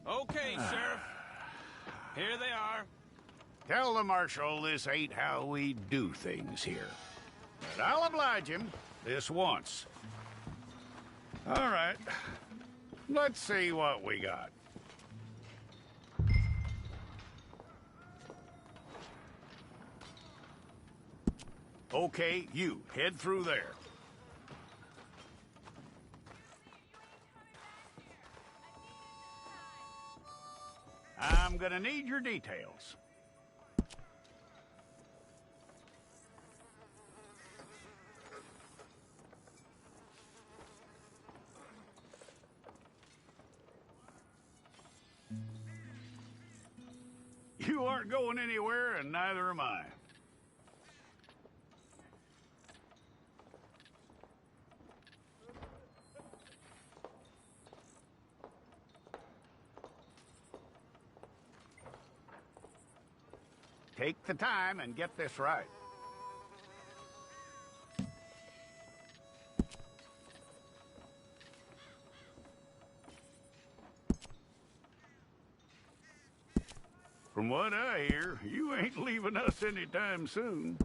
Okay, Sheriff. Here they are. Tell the Marshal this ain't how we do things here. But I'll oblige him this once. All right. Let's see what we got. Okay, you, head through there. I'm gonna need your details. You aren't going anywhere, and neither am I. Take the time and get this right. From what I hear, you ain't leaving us anytime soon.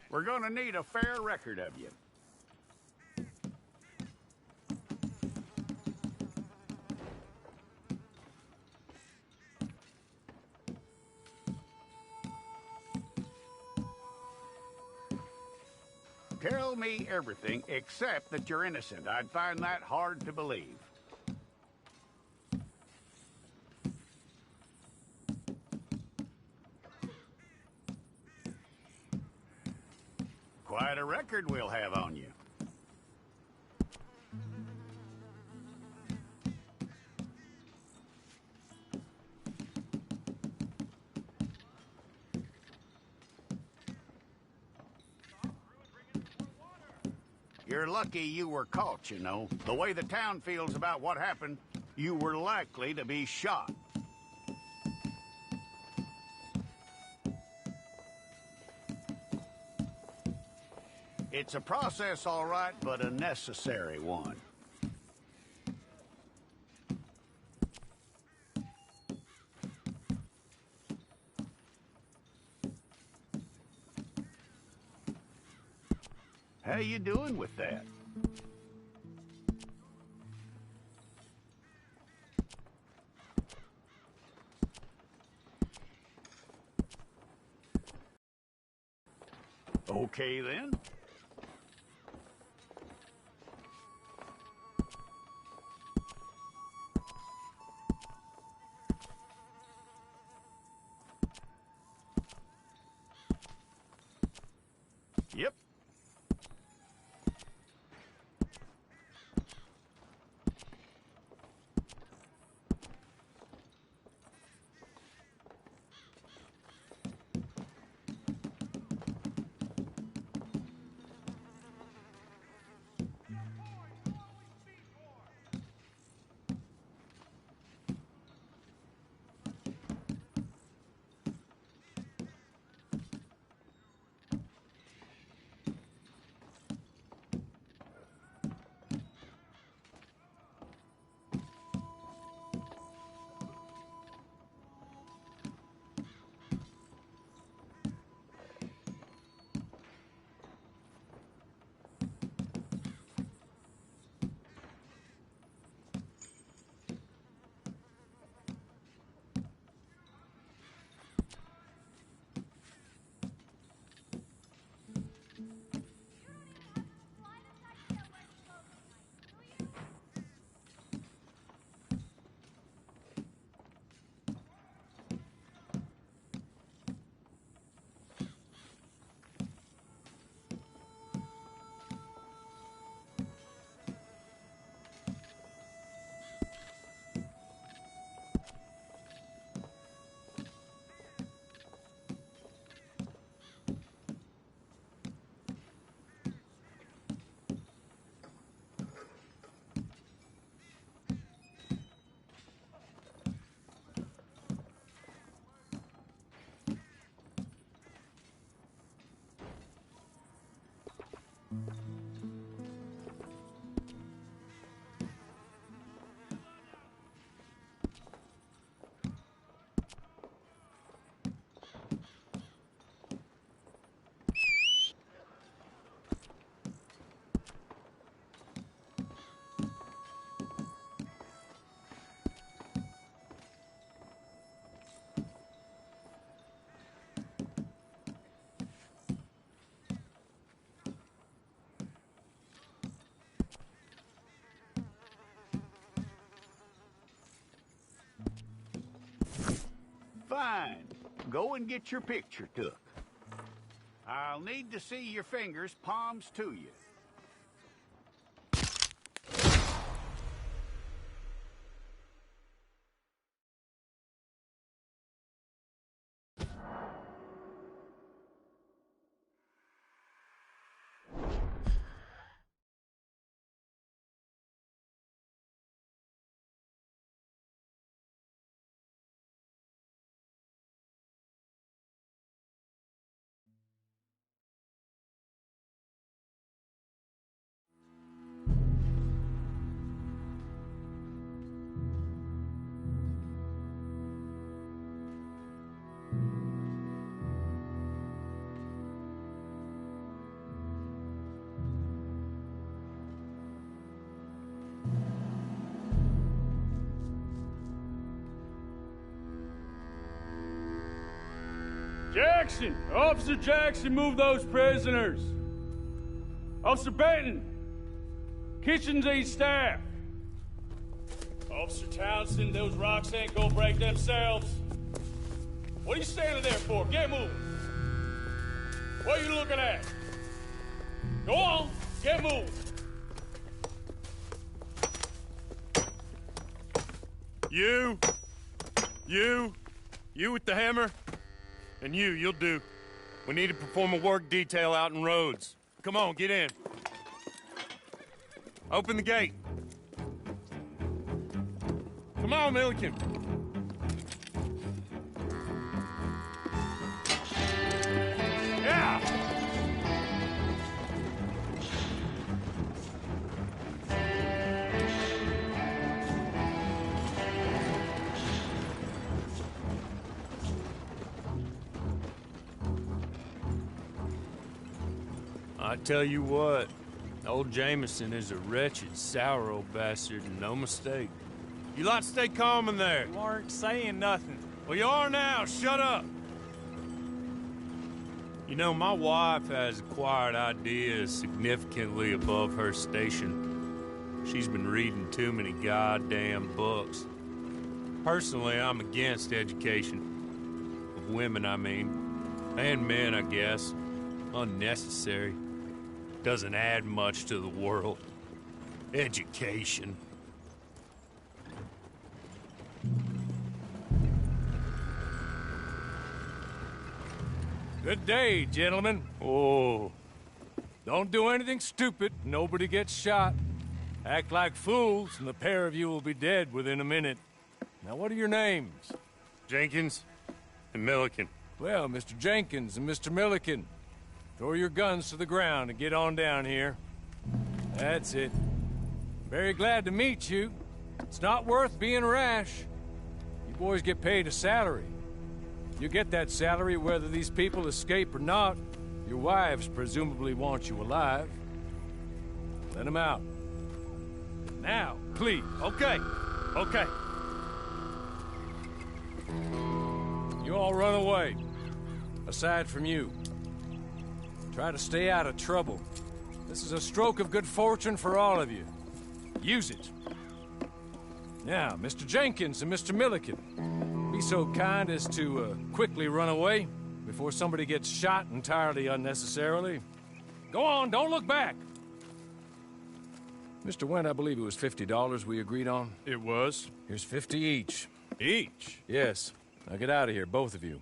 We're gonna need a fair record of you. Tell me everything except that you're innocent. I'd find that hard to believe. Quite a record we'll have on you. You're lucky you were caught, you know. The way the town feels about what happened, you were likely to be shot. It's a process, all right, but a necessary one. How you doing with that? Okay, then. Yep. fine. Go and get your picture took. I'll need to see your fingers, palms to you. Jackson! Officer Jackson, move those prisoners! Officer Benton! Kitchens aid staff! Officer Townsend, those rocks ain't gonna break themselves. What are you standing there for? Get moving! What are you looking at? Go on, get moving! You with the hammer? And you'll do. We need to perform a work detail out in Rhodes. Come on, get in. Open the gate. Come on, Milliken. Yeah! I tell you what, old Jameson is a wretched, sour old bastard, and no mistake. You lot stay calm in there. You aren't saying nothing. Well, you are now. Shut up. You know, my wife has acquired ideas significantly above her station. She's been reading too many goddamn books. Personally, I'm against education. Of women, I mean. And men, I guess. Unnecessary. Doesn't add much to the world. Education. Good day, gentlemen. Oh. Don't do anything stupid. Nobody gets shot. Act like fools, and the pair of you will be dead within a minute. Now, what are your names? Jenkins and Milliken. Well, Mr. Jenkins and Mr. Milliken, throw your guns to the ground and get on down here. That's it. Very glad to meet you. It's not worth being rash. You boys get paid a salary. You get that salary whether these people escape or not. Your wives presumably want you alive. Let them out. Now, please. Okay. You all run away. Aside from you. Try to stay out of trouble. This is a stroke of good fortune for all of you. Use it. Now, Mr. Jenkins and Mr. Milliken, be so kind as to quickly run away before somebody gets shot entirely unnecessarily. Go on, don't look back. Mr. Wendt, I believe it was $50 we agreed on. It was. Here's 50 each. Each? Yes. Now get out of here, both of you.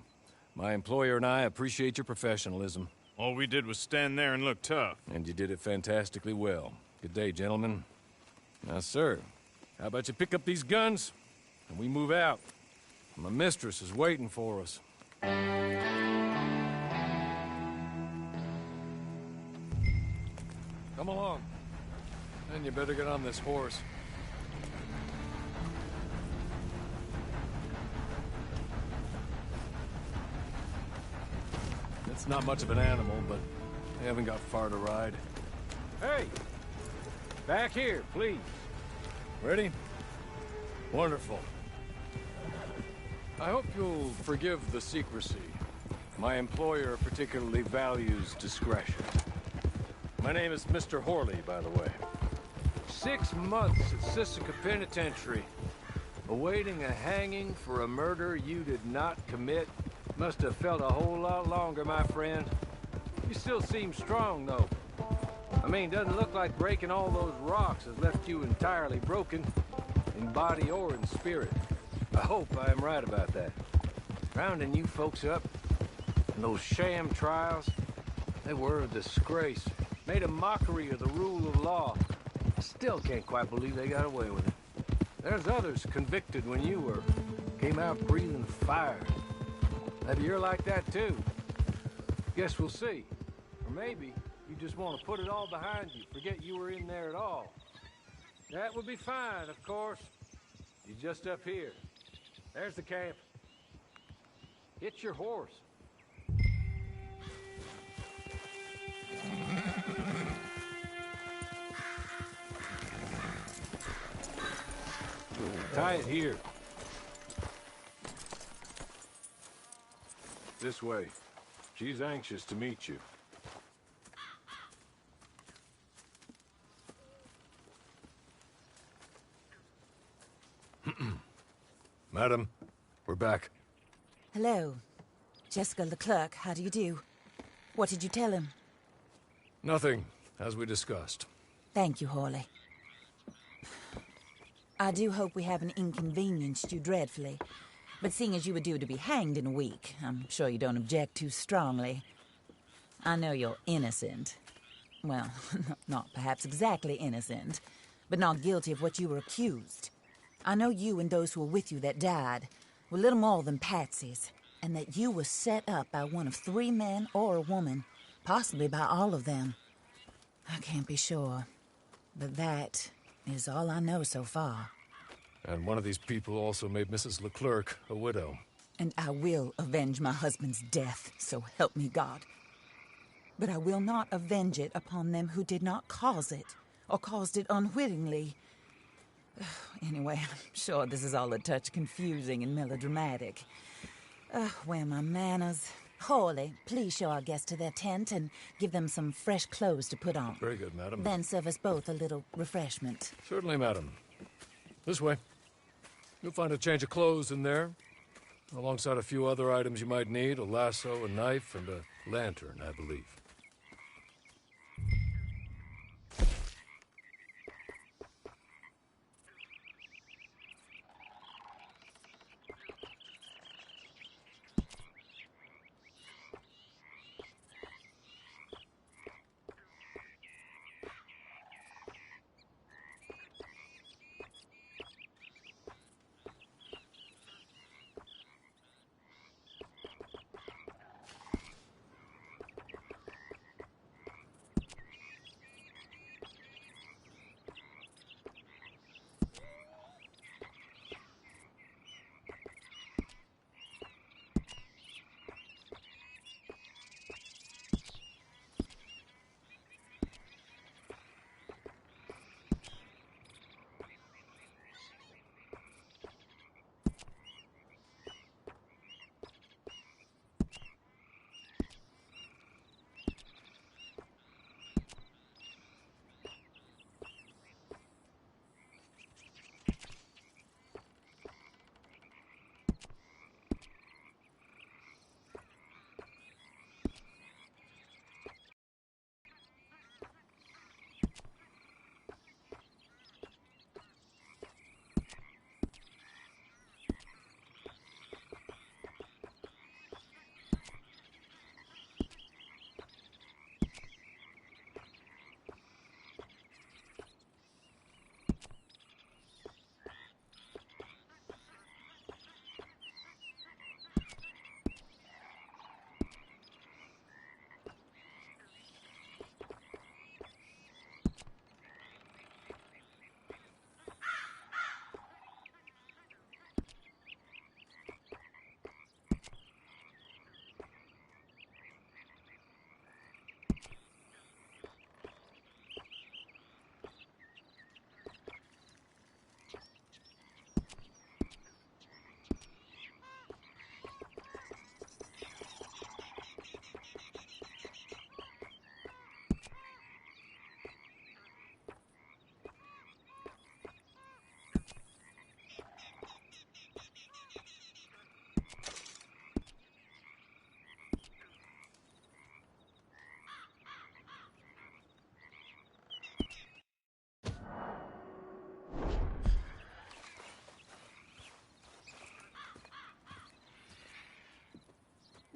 My employer and I appreciate your professionalism. All we did was stand there and look tough. And you did it fantastically well. Good day, gentlemen. Now, sir, how about you pick up these guns, and we move out? My mistress is waiting for us. Come along. And you better get on this horse. It's not much of an animal, but they haven't got far to ride. Hey! Back here, please. Ready? Wonderful. I hope you'll forgive the secrecy. My employer particularly values discretion. My name is Mr. Horley, by the way. 6 months at Sisika Penitentiary. awaiting a hanging for a murder you did not commit. Must have felt a whole lot longer, my friend. You still seem strong, though. I mean, doesn't look like breaking all those rocks has left you entirely broken, in body or in spirit. I hope I am right about that. Rounding you folks up, and those sham trials, they were a disgrace. Made a mockery of the rule of law. I still can't quite believe they got away with it. There's others convicted when you were. Came out breathing fire. Maybe you're like that too. Guess we'll see. Or maybe you just want to put it all behind you, forget you were in there at all. That would be fine, of course. You're just up here. There's the camp. Hit your horse. Tie it here. This way. She's anxious to meet you. Madam, we're back. Hello. Jessica Leclerc, how do you do? What did you tell him? Nothing, as we discussed. Thank you, Hawley. I do hope we haven't inconvenienced you dreadfully. But seeing as you were due to be hanged in a week, I'm sure you don't object too strongly. I know you're innocent. Well, not perhaps exactly innocent, but not guilty of what you were accused. I know you and those who were with you that died were little more than patsies, and that you were set up by one of 3 men or a woman, possibly by all of them. I can't be sure, but that is all I know so far. And one of these people also made Mrs. Leclerc a widow. And I will avenge my husband's death, so help me God. But I will not avenge it upon them who did not cause it, or caused it unwittingly. Anyway, I'm sure this is all a touch confusing and melodramatic. Where are my manners? Hawley, please show our guests to their tent and give them some fresh clothes to put on. Very good, madam. Then serve us both a little refreshment. Certainly, madam. This way. You'll find a change of clothes in there, alongside a few other items you might need, a lasso, a knife, and a lantern, I believe.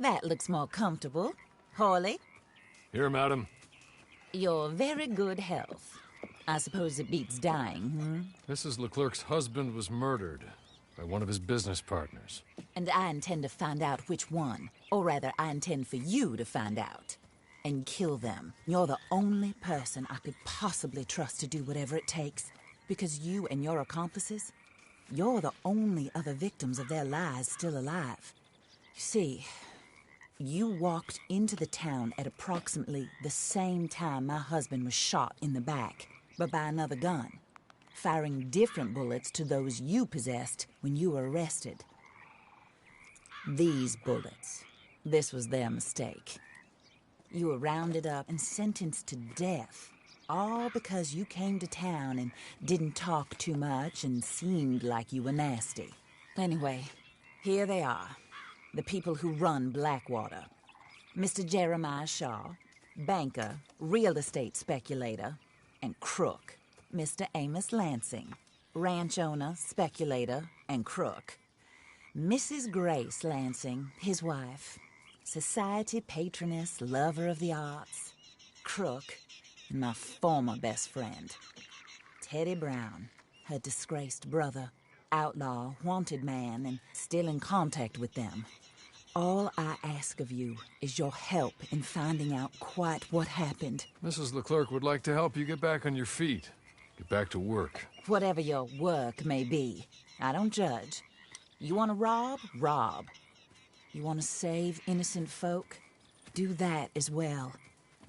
That looks more comfortable. Hawley, Here, madam. your very good health. I suppose it beats dying, Mrs. Leclerc's husband was murdered by one of his business partners. And I intend to find out which one. Or rather, I intend for you to find out. And kill them. You're the only person I could possibly trust to do whatever it takes. Because you and your accomplices, you're the only other victims of their lies still alive. You see, you walked into the town at approximately the same time my husband was shot in the back, but by another gun, firing different bullets to those you possessed when you were arrested. These bullets, this was their mistake. You were rounded up and sentenced to death, all because you came to town and didn't talk too much and seemed like you were nasty. Anyway, here they are, the people who run Blackwater. Mr. Jeremiah Shaw, banker, real estate speculator, and crook. Mr. Amos Lansing, ranch owner, speculator, and crook. Mrs. Grace Lansing, his wife, society patroness, lover of the arts, crook, and my former best friend, Teddy Brown, her disgraced brother, outlaw, wanted man, and still in contact with them. All I ask of you is your help in finding out quite what happened. Mrs. Leclerc would like to help you get back on your feet. Get back to work. Whatever your work may be, I don't judge. You want to rob? Rob. You want to save innocent folk? Do that as well.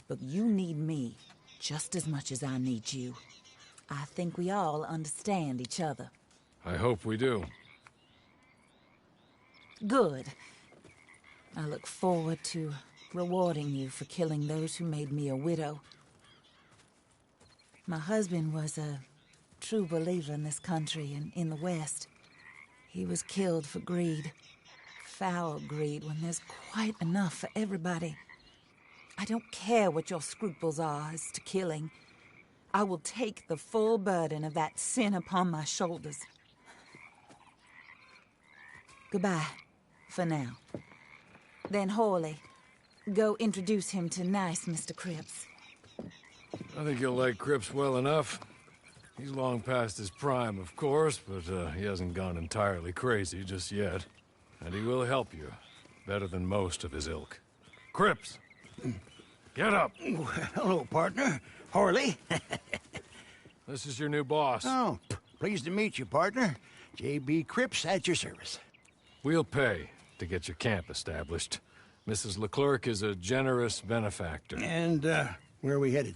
But you need me just as much as I need you. I think we all understand each other. I hope we do. Good. I look forward to rewarding you for killing those who made me a widow. My husband was a true believer in this country and in the West. He was killed for greed. Foul greed when there's quite enough for everybody. I don't care what your scruples are as to killing. I will take the full burden of that sin upon my shoulders. Goodbye, for now. Then Hawley, go introduce him to nice Mr. Cripps. I think you'll like Cripps well enough. He's long past his prime, of course, but he hasn't gone entirely crazy just yet. And he will help you, better than most of his ilk. Cripps! Get up! Hello, partner. Hawley. This is your new boss. Oh, pleased to meet you, partner. J.B. Cripps at your service. We'll pay to get your camp established. Mrs. Leclerc is a generous benefactor. And, where are we headed?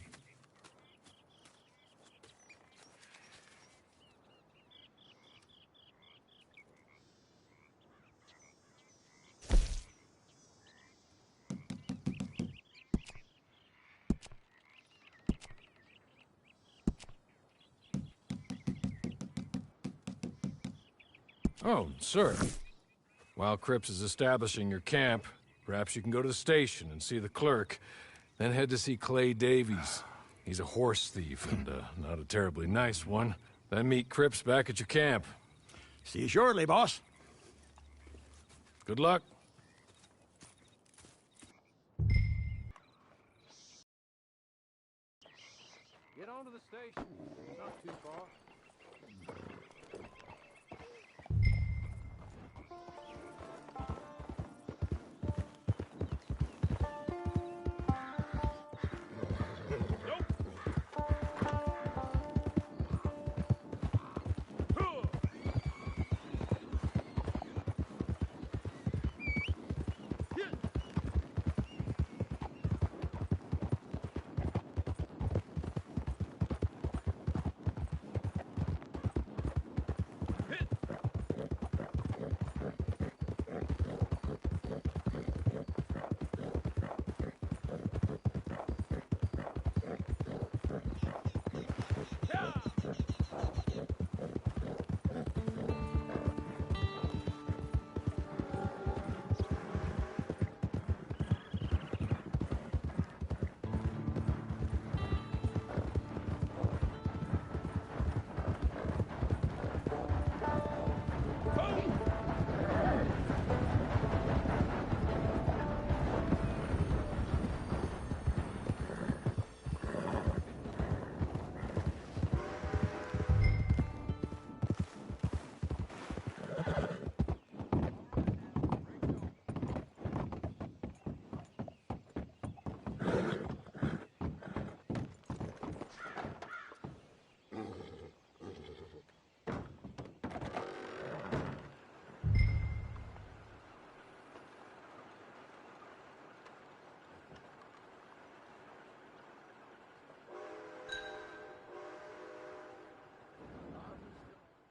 Oh, sir. While Cripps is establishing your camp, perhaps you can go to the station and see the clerk, then head to see Clay Davies. He's a horse thief, and not a terribly nice one. Then meet Cripps back at your camp. See you shortly, boss. Good luck. Get on to the station. Not too far.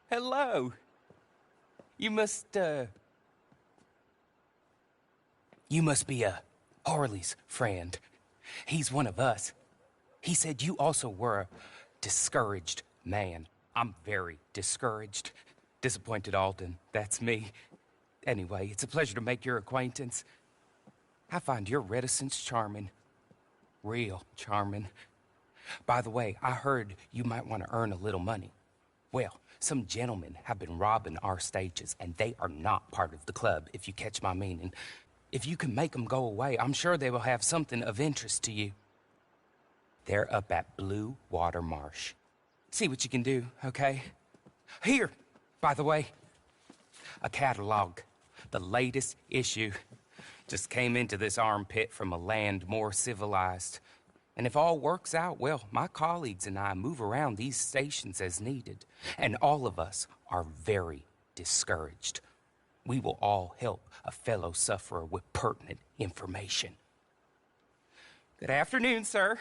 Hello. You must be Harley's friend. He's one of us. He said you also were a discouraged man. I'm very discouraged. Disappointed Alden, that's me. Anyway, it's a pleasure to make your acquaintance. I find your reticence charming. Real charming. By the way, I heard you might want to earn a little money. Well, some gentlemen have been robbing our stages, and they are not part of the club, if you catch my meaning. If you can make them go away, I'm sure they will have something of interest to you. They're up at Blue Water Marsh. See what you can do, okay? Here, by the way, a catalog. The latest issue. Just came into this armpit from a land more civilized. And if all works out, well, my colleagues and I move around these stations as needed. And all of us are very discouraged. We will all help a fellow sufferer with pertinent information. Good afternoon, sir.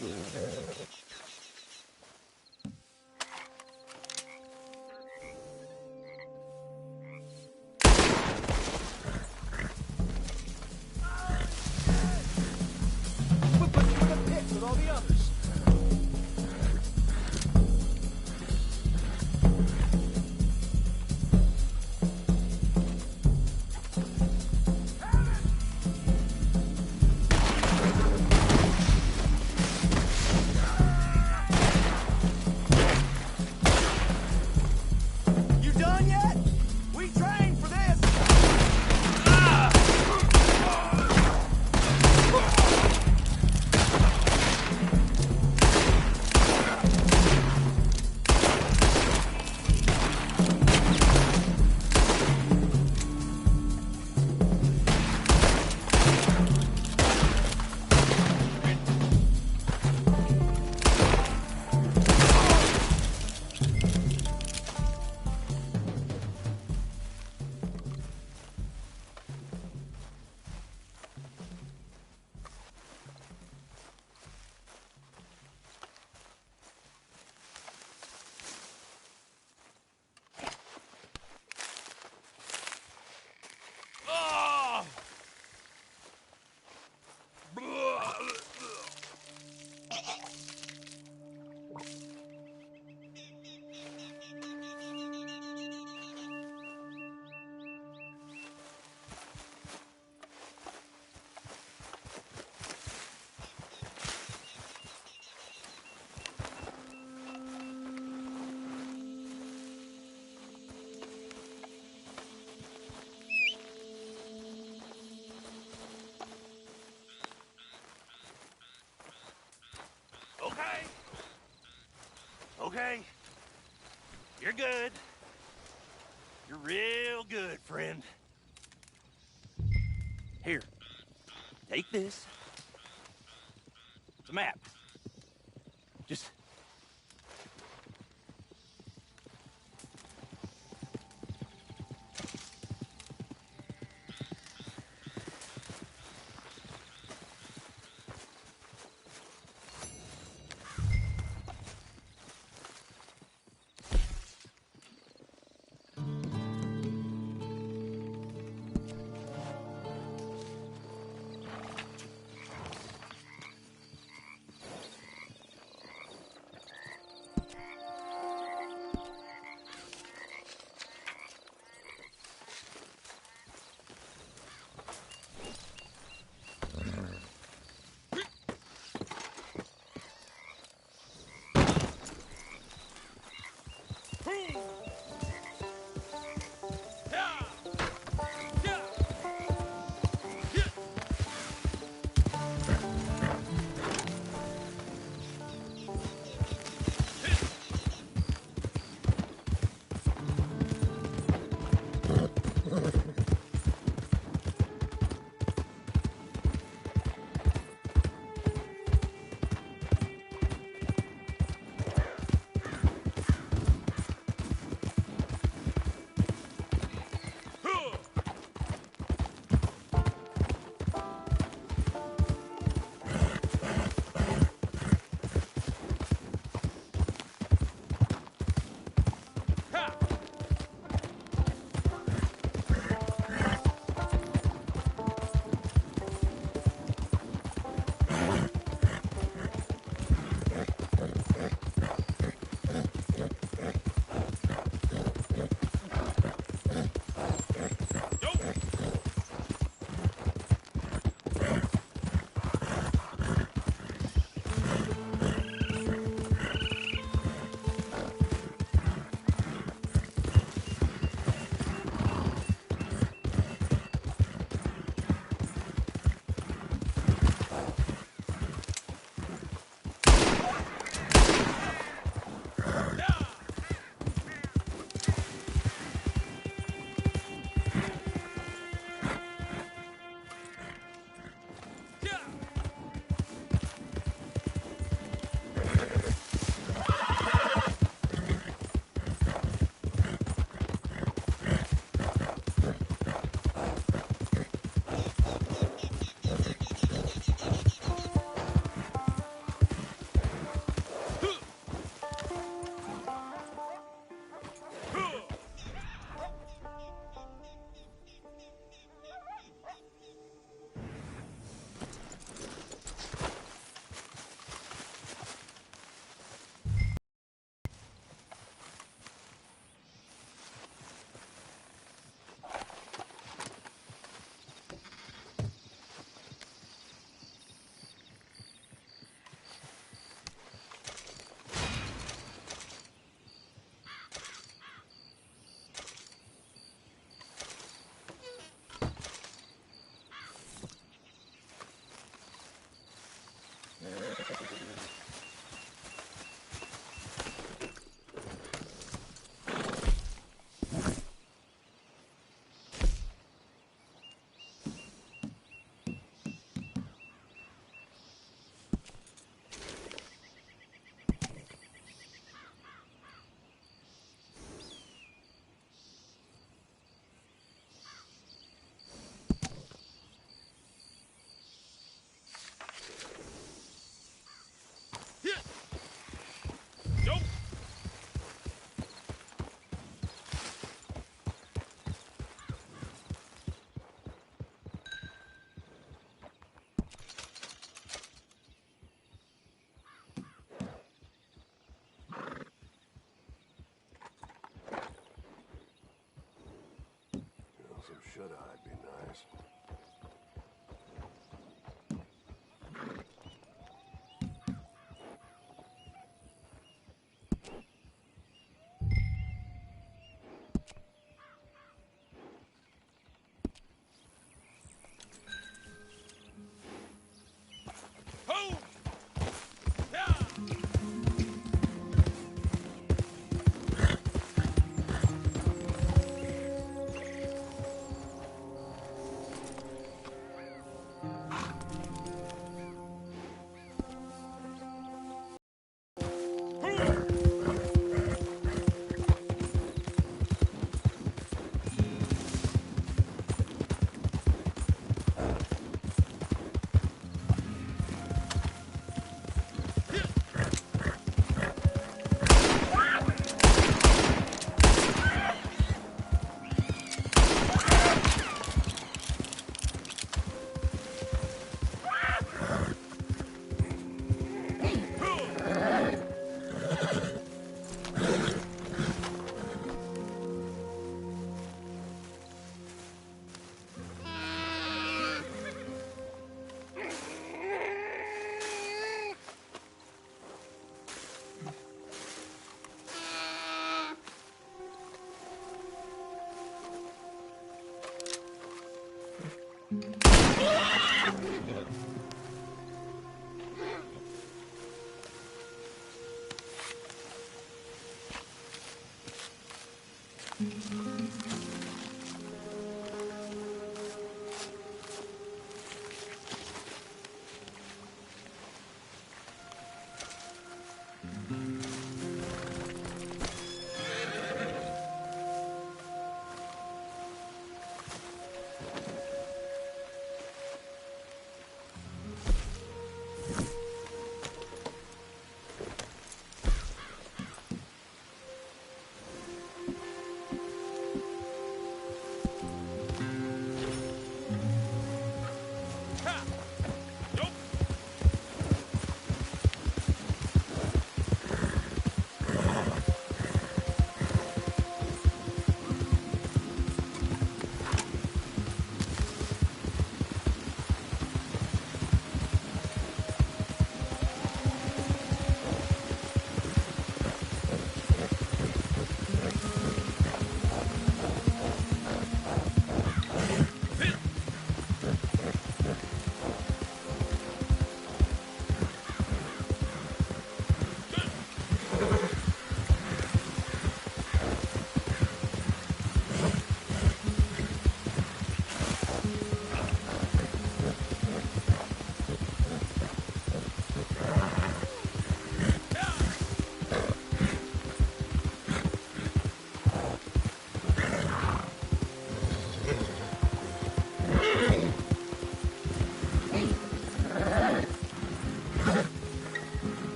We'll put you in a pit with all the others. You done yet? We trained for this. Okay. Okay. You're good. You're real good, friend. Here. Take this. It's a map. Just... Should-I'd be nice.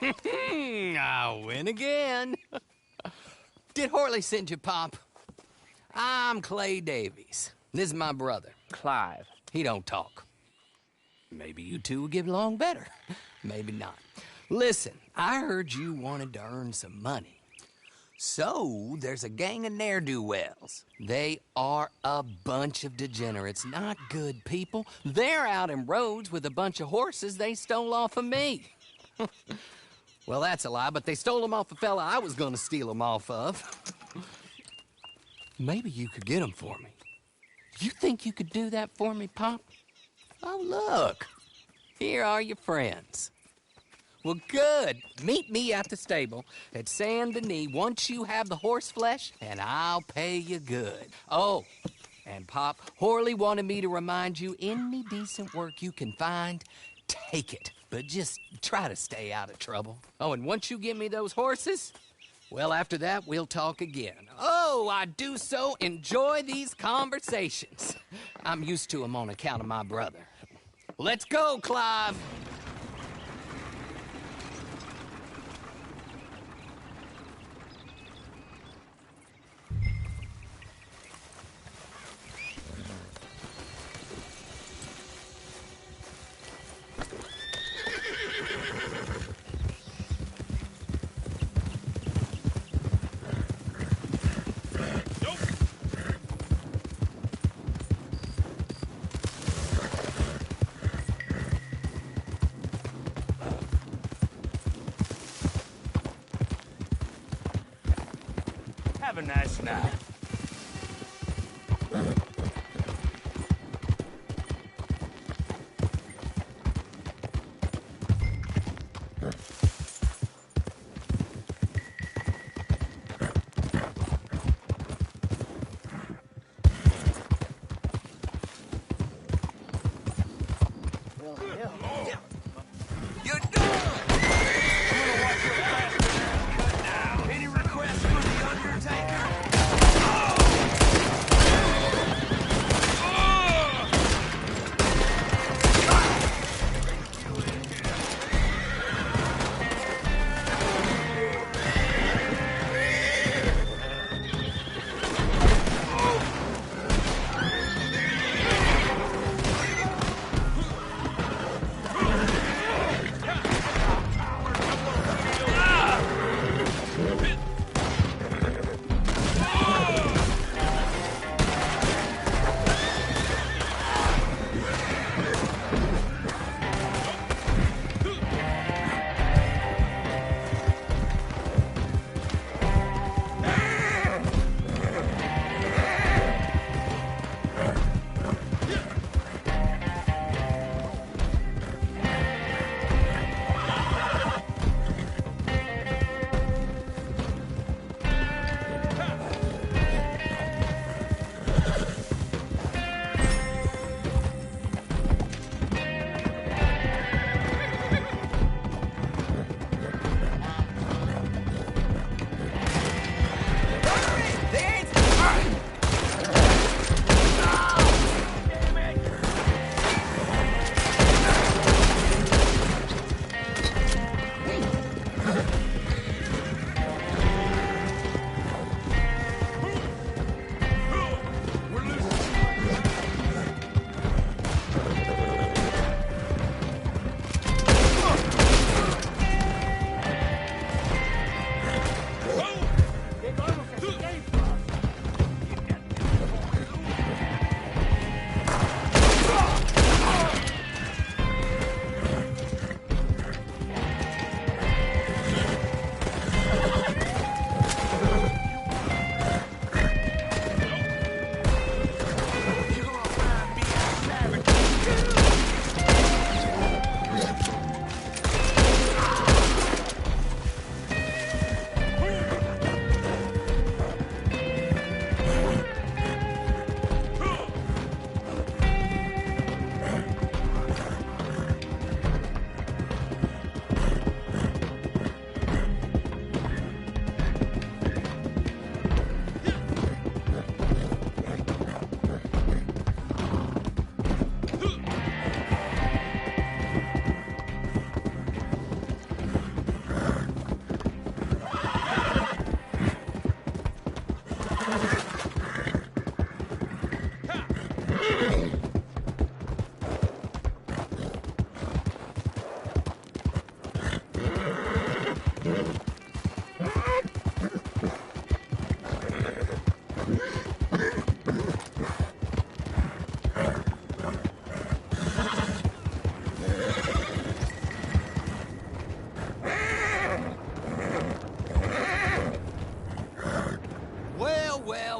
I win again. Did Horley send you, Pop? I'm Clay Davies. This is my brother, Clive. He don't talk. Maybe you two will get along better. Maybe not. Listen, I heard you wanted to earn some money. So, there's a gang of ne'er-do-wells. They are a bunch of degenerates, not good people. They're out in roads with a bunch of horses they stole off of me. Well, that's a lie, but they stole them off a fella I was gonna steal them off of. Maybe you could get them for me. You think you could do that for me, Pop? Oh, look. Here are your friends. Well, good. Meet me at the stable at Saint Denis once you have the horse flesh, and I'll pay you good. Oh, and Pop, Horley wanted me to remind you, any decent work you can find, take it. But just try to stay out of trouble. Oh, and once you give me those horses, well, after that, we'll talk again. Oh, I do so enjoy these conversations. I'm used to them on account of my brother. Let's go, Clive. Have a nice night. You're done! Any requests for the Undertaker?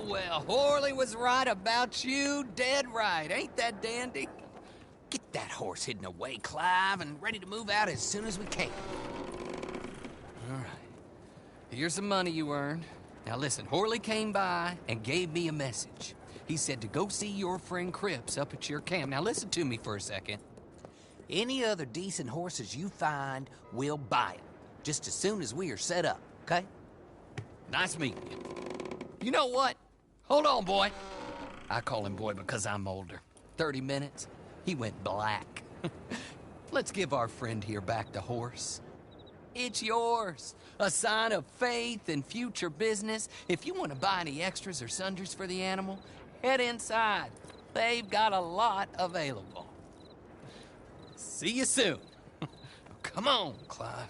well, Horley was right about you, dead right. Ain't that dandy? Get that horse hidden away, Clive, and ready to move out as soon as we can. All right. Here's the money you earned. Now listen, Horley came by and gave me a message. He said to go see your friend Cripps up at your camp. Now listen to me for a second. Any other decent horses you find, we'll buy them. Just as soon as we are set up, okay? Nice meeting you. You know what? Hold on, boy. I call him boy because I'm older. 30 minutes, he went black. Let's give our friend here back the horse. It's yours. A sign of faith and future business. If you want to buy any extras or sundries for the animal, head inside. They've got a lot available. See you soon. Come on, Clive.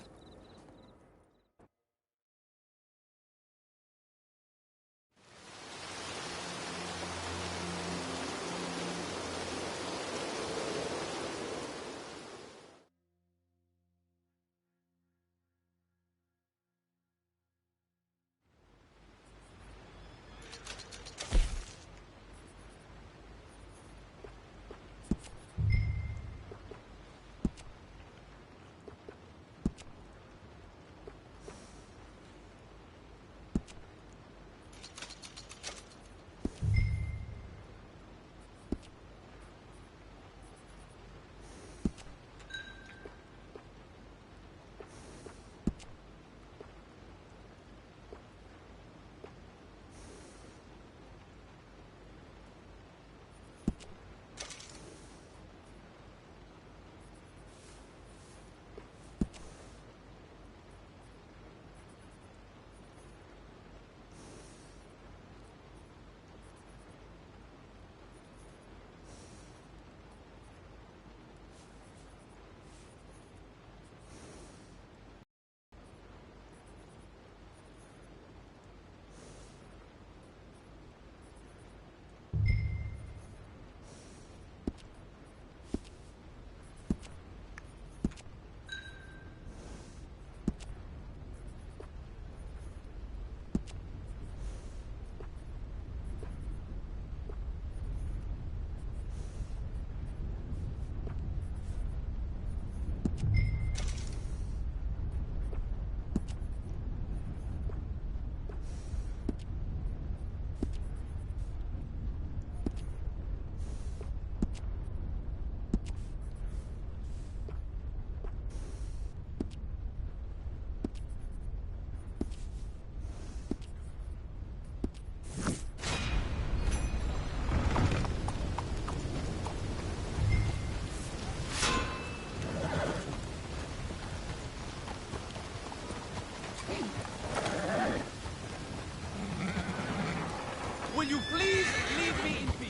Will you please leave me in peace?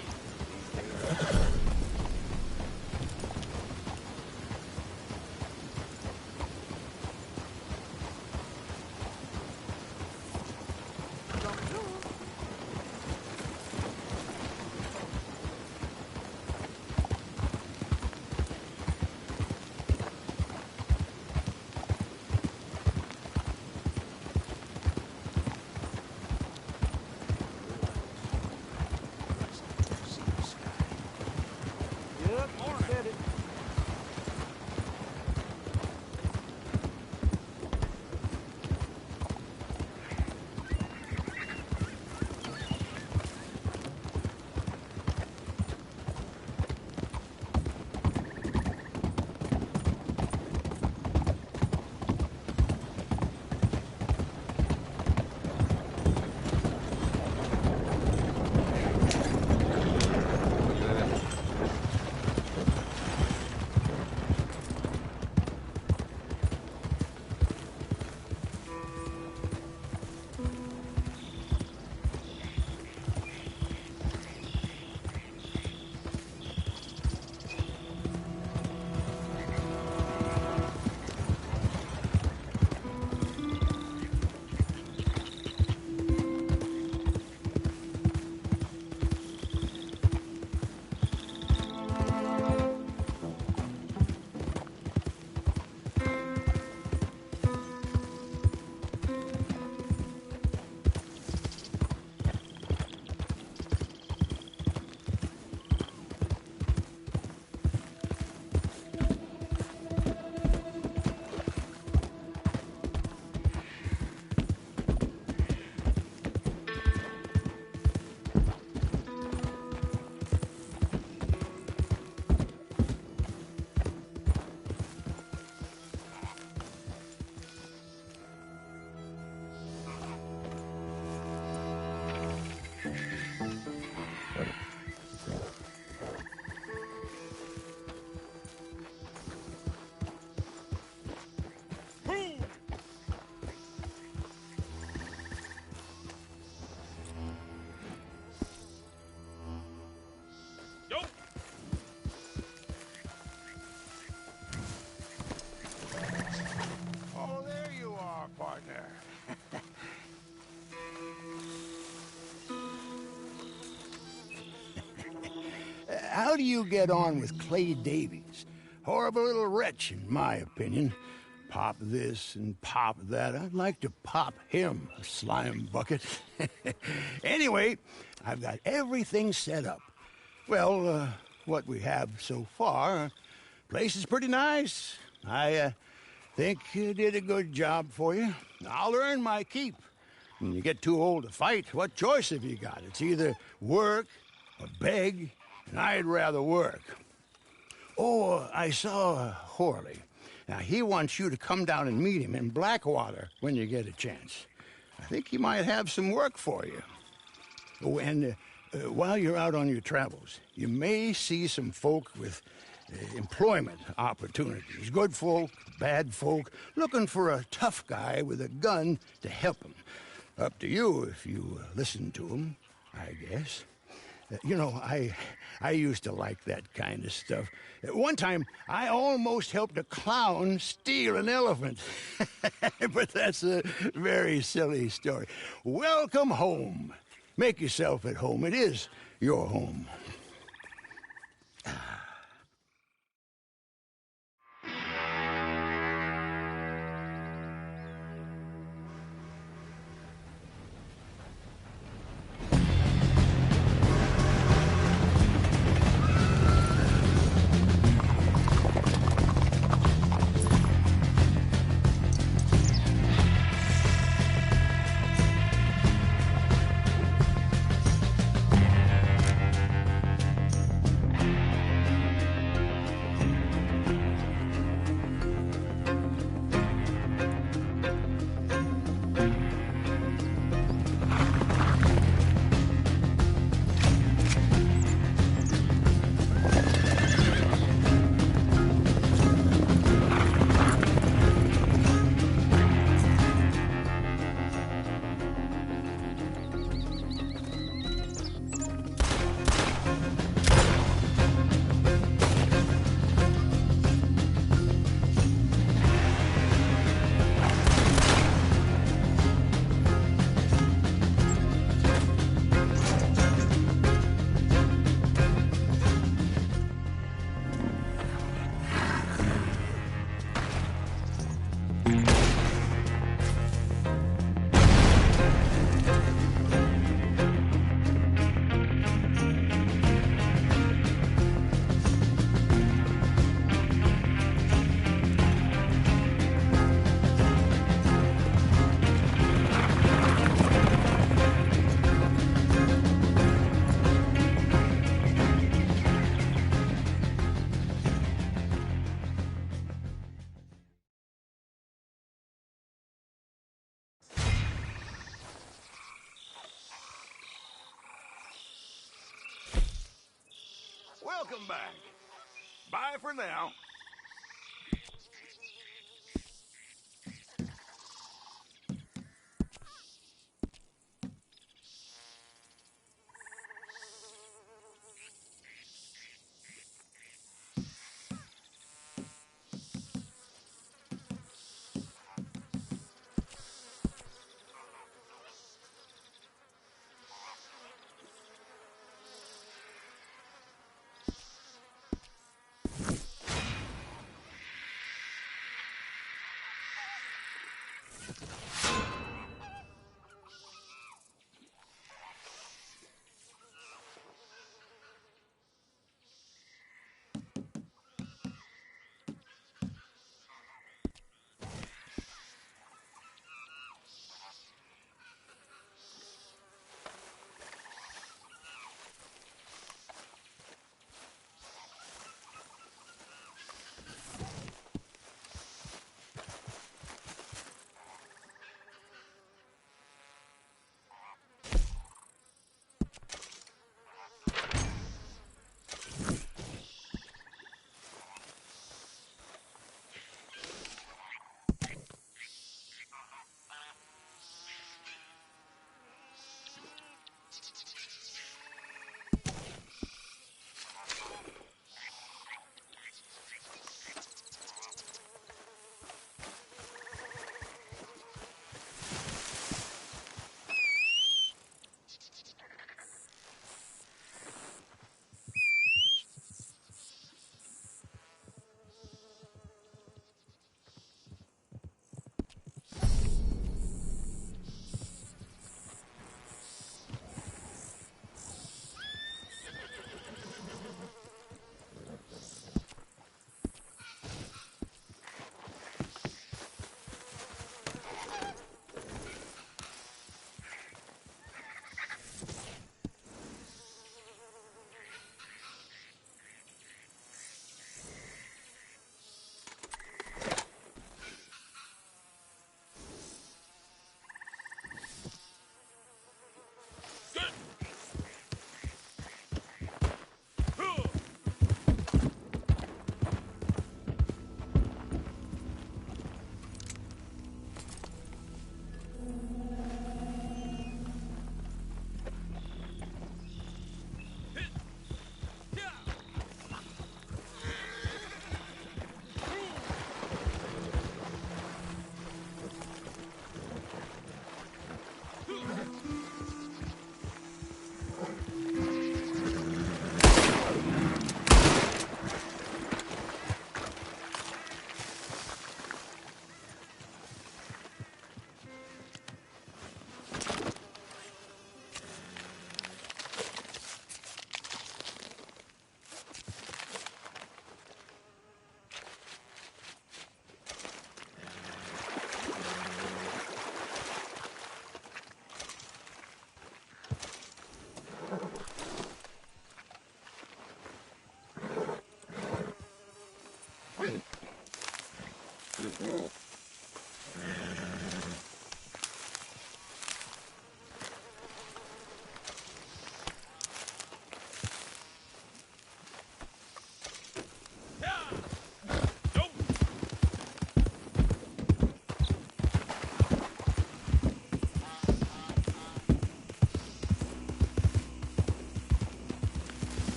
do you get on with Clay Davies? Horrible little wretch, in my opinion. Pop this and pop that. I'd like to pop him, a slime bucket. Anyway, I've got everything set up. Well, what we have so far, place is pretty nice. I think you did a good job for you. I'll earn my keep. When you get too old to fight, what choice have you got? It's either work or beg, and I'd rather work. Oh, I saw Horley. Now, he wants you to come down and meet him in Blackwater when you get a chance. I think he might have some work for you. Oh, and while you're out on your travels, you may see some folk with employment opportunities. Good folk, bad folk, looking for a tough guy with a gun to help them. Up to you if you listen to them, I guess. You know, I used to like that kind of stuff. One time, I almost helped a clown steal an elephant. But that's a very silly story. Welcome home. Make yourself at home. It is your home. Welcome back. Bye for now.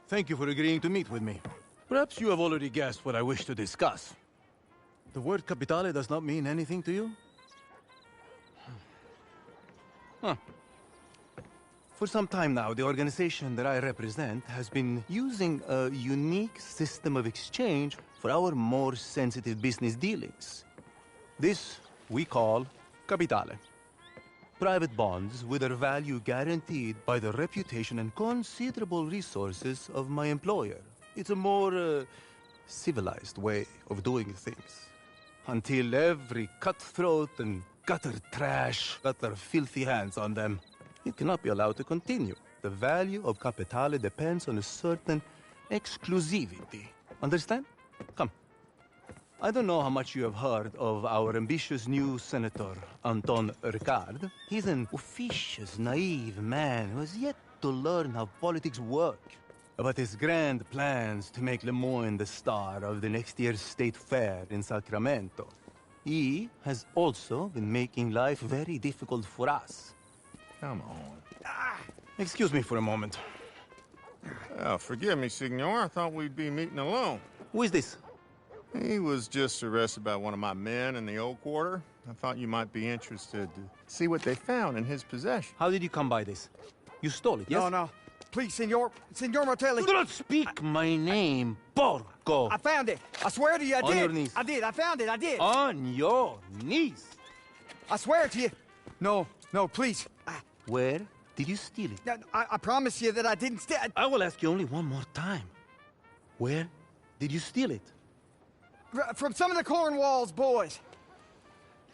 Thank you for agreeing to meet with me. Perhaps you have already guessed what I wish to discuss. The word capitale does not mean anything to you? Huh. For some time now, the organization that I represent has been using a unique system of exchange for our more sensitive business dealings. This we call capitale. Private bonds with their value guaranteed by the reputation and considerable resources of my employer. It's a more civilized way of doing things. Until every cutthroat and gutter trash got their filthy hands on them, it cannot be allowed to continue. The value of capitale depends on a certain exclusivity. Understand? Come. I don't know how much you have heard of our ambitious new senator, Anton Ricard. He's an officious, naive man who has yet to learn how politics work. About his grand plans to make Lemoyne the star of the next year's state fair in Sacramento. He has also been making life very difficult for us. Come on. Excuse me for a moment. Oh, forgive me, Signor. I thought we'd be meeting alone. Who is this? He was just arrested by one of my men in the old quarter. I thought you might be interested to see what they found in his possession. How did you come by this? You stole it, yes? No, no. Please, Senor Martelli. Do not speak my name, porco! I found it. I swear to you, I did. On your knees. I did. I found it. I did. On your knees! I swear to you. No, please. Where did you steal it? I promise you that I didn't steal it. I will ask you only one more time. Where did you steal it? From some of the Cornwall's boys.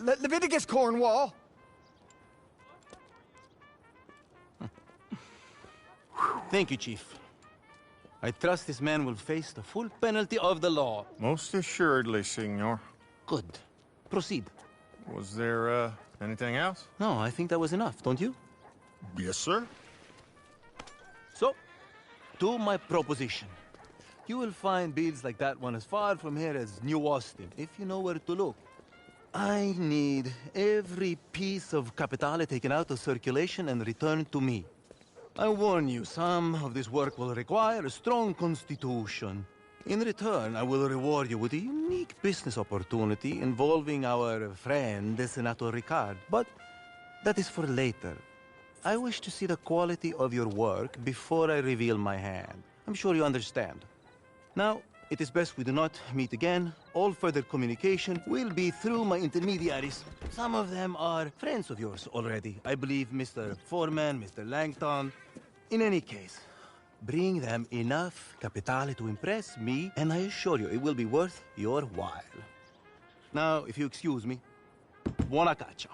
Leviticus Cornwall. Thank you, Chief. I trust this man will face the full penalty of the law. Most assuredly, Signor. Good. Proceed. Was there, anything else? No, I think that was enough, don't you? Yes, sir. So, to my proposition. You will find builds like that one as far from here as New Austin, if you know where to look. I need every piece of capitale taken out of circulation and returned to me. I warn you, some of this work will require a strong constitution. In return, I will reward you with a unique business opportunity involving our friend, Senator Ricard. But that is for later. I wish to see the quality of your work before I reveal my hand. I'm sure you understand. Now, it is best we do not meet again. All further communication will be through my intermediaries. Some of them are friends of yours already. I believe Mr. Foreman, Mr. Langton. In any case, bring them enough capitale to impress me, and I assure you it will be worth your while. Now, if you excuse me, buona caccia.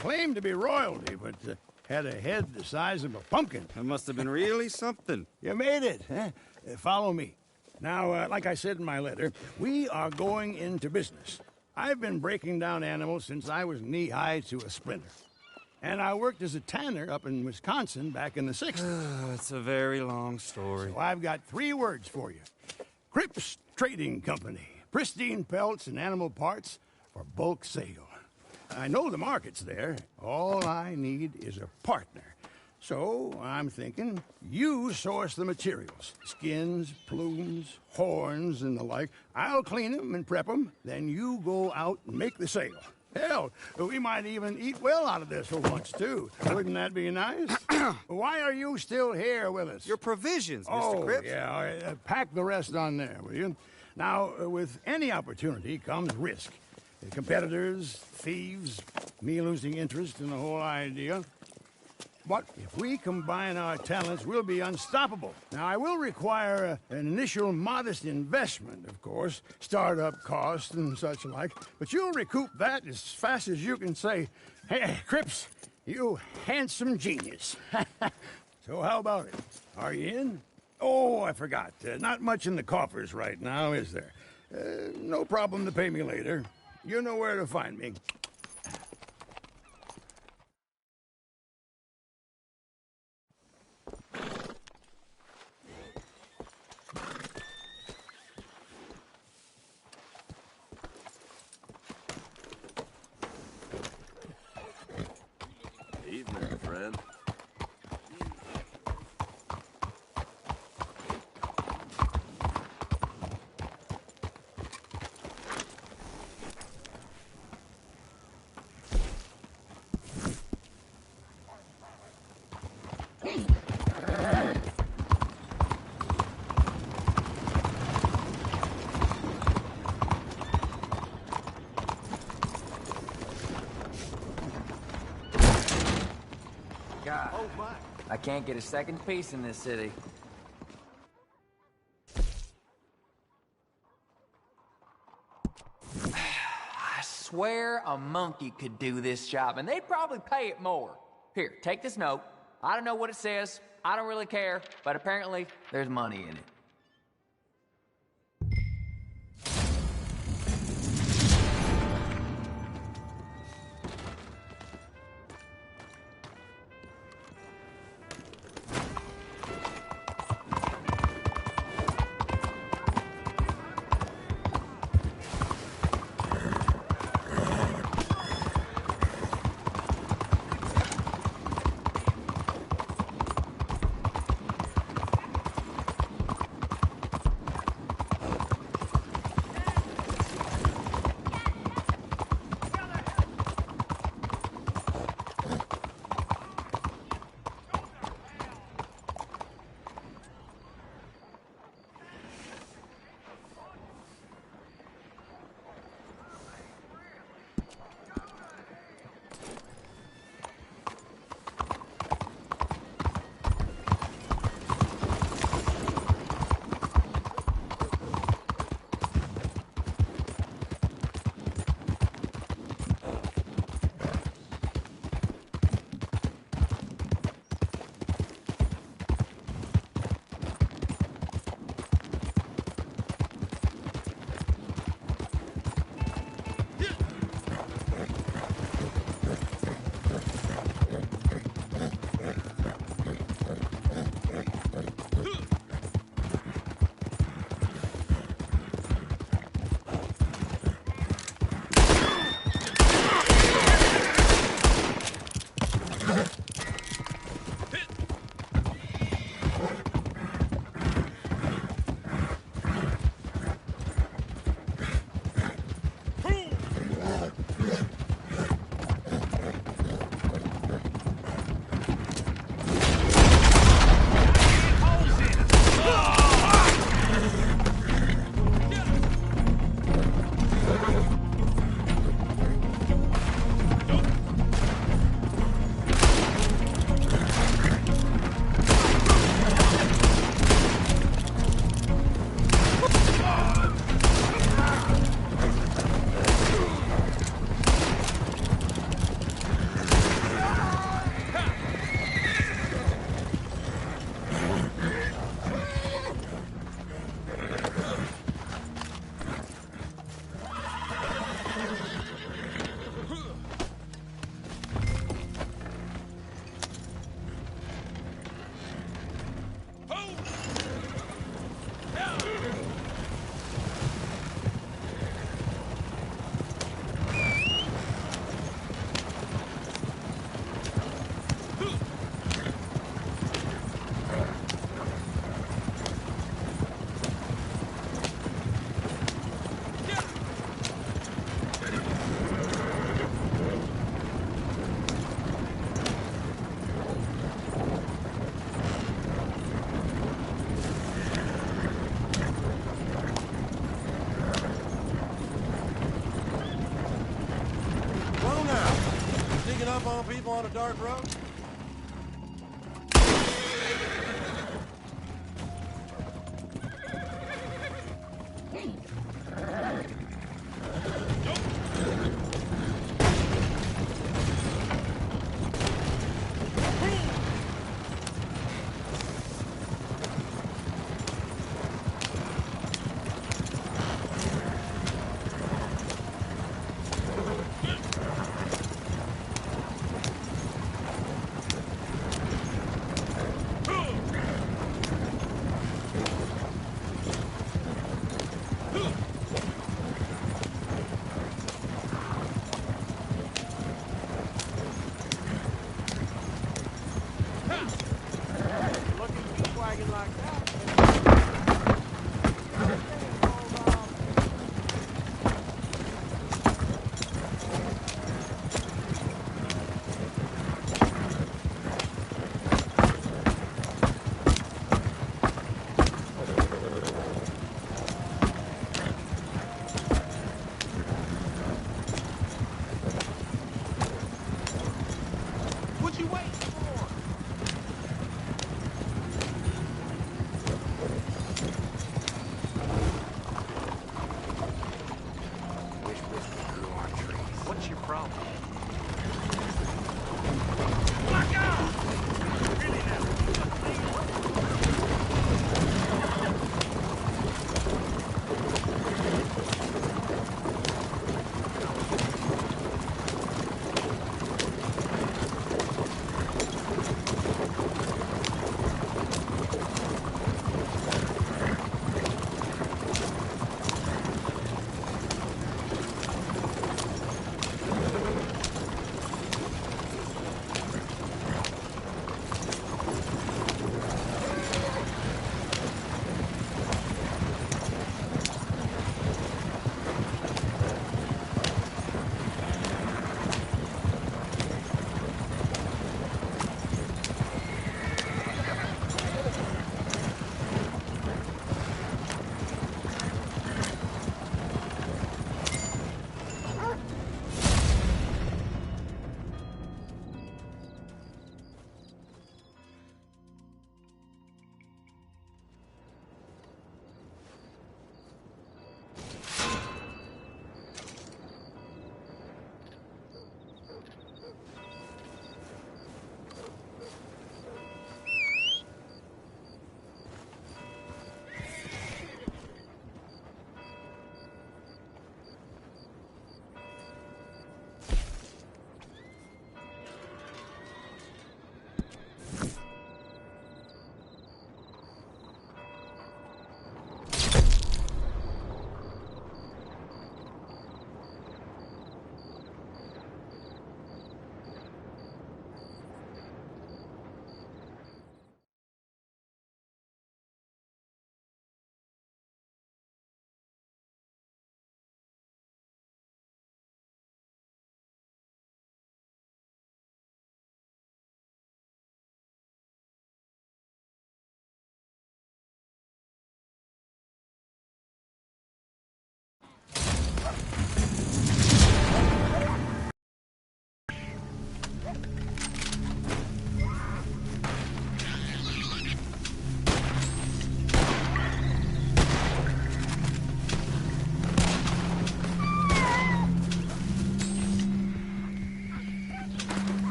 Claimed to be royalty, but had a head the size of a pumpkin. That must have been really something. You made it, huh? Follow me. Now, like I said in my letter, we are going into business. I've been breaking down animals since I was knee-high to a splinter. And I worked as a tanner up in Wisconsin back in the 60s. It's a very long story. So I've got 3 words for you. Cripps Trading Company. Pristine pelts and animal parts for bulk sale. I know the market's there. All I need is a partner. So I'm thinking you source the materials. Skins, plumes, horns, and the like. I'll clean them and prep them. Then you go out and make the sale. Hell, we might even eat well out of this for once, too. Wouldn't that be nice? Why are you still here with us? Your provisions, Mr. Cripps. Yeah. All right. Pack the rest on there, will you? Now, with any opportunity comes risk. Competitors, thieves, me losing interest in the whole idea. But if we combine our talents, we'll be unstoppable. Now, I will require an initial modest investment, of course, startup costs and such like, but you'll recoup that as fast as you can say, "Hey, Cripps, you handsome genius." So how about it? Are you in? Oh, I forgot. Not much in the coffers right now, is there? No problem to pay me later. You know where to find me. Evening, friend. God, I can't get a second piece in this city. I swear a monkey could do this job, and they'd probably pay it more. Here, take this note. I don't know what it says. I don't really care, but apparently there's money in it. follow people on a dark road?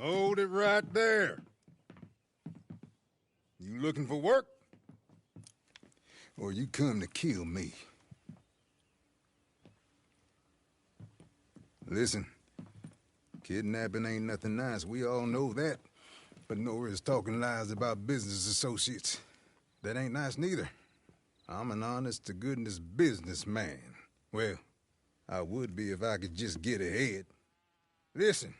Hold it right there. You looking for work? Or you come to kill me? Listen, kidnapping ain't nothing nice. We all know that. But Nora's talking lies about business associates. That ain't nice neither. I'm an honest-to-goodness businessman. Well, I would be if I could just get ahead. Listen.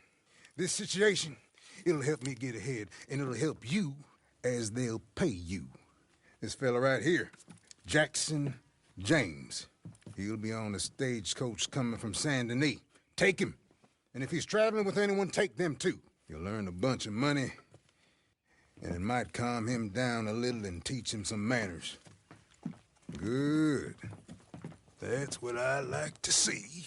This situation, it'll help me get ahead, and it'll help you as they'll pay you. This fella right here, Jackson James. He'll be on a stagecoach coming from Saint Denis. Take him. And if he's traveling with anyone, take them too. You'll earn a bunch of money, and it might calm him down a little and teach him some manners. Good. That's what I like to see.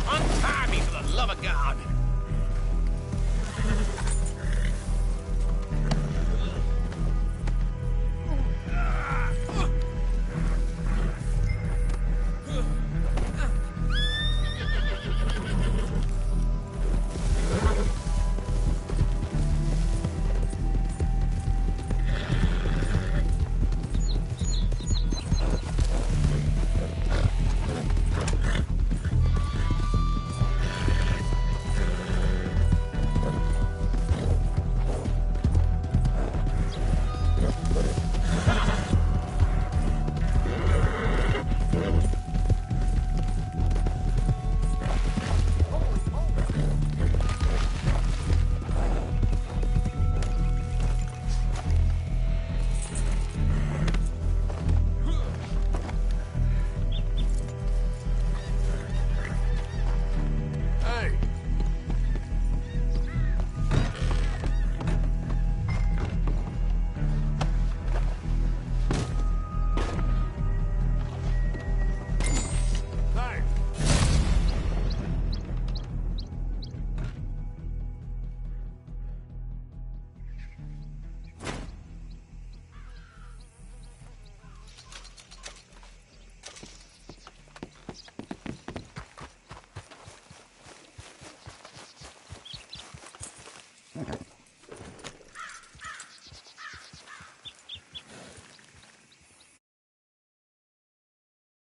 Untie me, for the love of God!